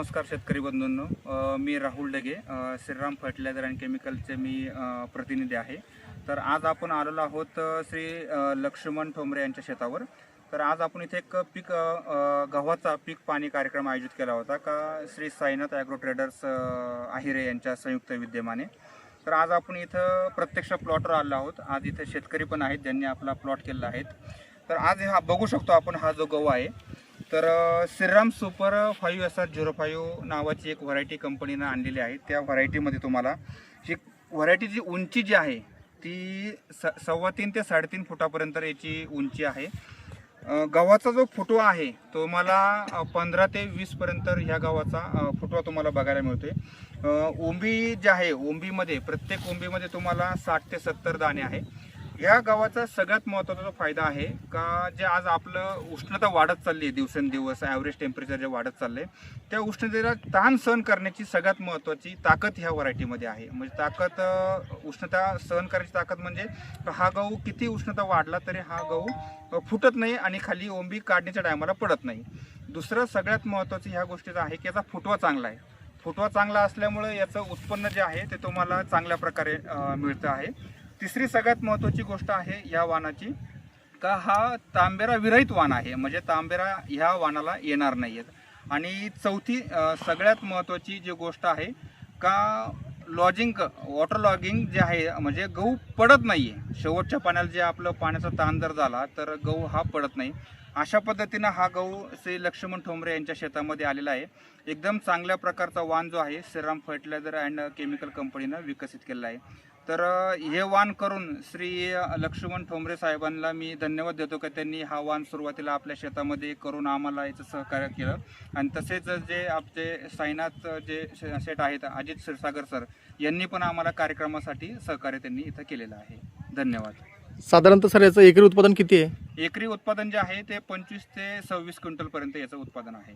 नमस्कार शेतकरी बंधूंनो. मी Rahul Dage, Shriram fertiliser and केमिकलचे मी प्रतिनिधी आहे. तर आज आपण आलेलो आहोत श्री लक्ष्मण ठोंबरे यांच्या शेतावर. तर आज आपण इथे एक गव्हाचा पीक पाणी कार्यक्रम आयोजित केला होता का श्री साईनाथ ॲग्रो ट्रेडर्स आहिरे यांच्या संयुक्त विद्यमाने. तर आज आपण इथं प्रत्यक्ष प्लॉटवर आलो आहोत. आज इथे शेतकरी पण आहेत ज्यांनी आपला प्लॉट केलेला आहे. तर आज हा बघू शकतो आपण, हा जो गहू आहे तर श्रीराम सुपर 5SR05 नावाची एक व्हरायटी कंपनीनं आणलेली आहे. त्या व्हरायटीमध्ये तुम्हाला ही व्हरायटीची उंची जी आहे ती 3.25 ते 3.5 फुटापर्यंत याची उंची आहे. गव्हाचा जो फुटवा आहे तो मला 15 ते 20 पर्यंत ह्या गव्हाचा फुटवा तुम्हाला बघायला मिळतोय. ओंबी जी आहे, ओंबीमध्ये प्रत्येक ओंबीमध्ये तुम्हाला 60 ते 70 दाणे आहे. ह्या गव्हाचा सगळ्यात महत्त्वाचा फायदा आहे का जे आज आपलं उष्णता वाढत चालली आहे, दिवसेंदिवस ॲव्हरेज टेम्परेचर जे वाढत चाललंय त्या उष्णतेला ताण सहन करण्याची सगळ्यात महत्त्वाची ताकद ह्या व्हरायटीमध्ये आहे. म्हणजे ताकद, उष्णता सहन करायची ताकद म्हणजे हा गहू किती उष्णता वाढला तरी हा गहू फुटत नाही आणि खाली ओंबी काढण्याच्या टायमाला पडत नाही. दुसरं सगळ्यात महत्त्वाचं ह्या गोष्टीचं आहे की याचा फुटवा चांगला आहे. फुटवा चांगला असल्यामुळे याचं उत्पन्न जे आहे ते तुम्हाला चांगल्या प्रकारे मिळतं आहे. तिसरी सगळ्यात महत्त्वाची गोष्ट आहे या वाणाची का हा तांबेरा विरहित वाण आहे, म्हणजे तांबेरा ह्या वाणाला येणार नाही आहेत. आणि चौथी सगळ्यात महत्त्वाची जी गोष्ट आहे का वॉटर लॉगिंग जे आहे, म्हणजे गहू पडत नाही आहे. शेवटच्या पाण्याला जे आपलं पाण्याचा ताण जर झाला तर गहू हा पडत नाही. अशा पद्धतीनं हा गहू श्री लक्ष्मण ठोंबरे यांच्या शेतामध्ये आलेला आहे. एकदम चांगल्या प्रकारचा वाण जो आहे श्रीराम फर्टिलायझर अँड केमिकल कंपनीनं विकसित केलेला आहे. तर हे वाण करून श्री लक्ष्मण ठोंबरे साहेबांना मी धन्यवाद देतो की त्यांनी हा वाण सुरुवातीला आपल्या शेतामध्ये करून आम्हाला याचं सहकार्य केलं. आणि तसेच जे आपले साईनाथ जे शेठ आहेत अजित क्षीरसागर सर यांनी पण आम्हाला कार्यक्रमासाठी सहकार्य त्यांनी इथं केलेलं आहे. धन्यवाद. साधारणतः सर याचं एकरी उत्पादन किती आहे? एकरी उत्पादन जे आहे ते 25 ते 26 क्विंटलपर्यंत याचं उत्पादन आहे.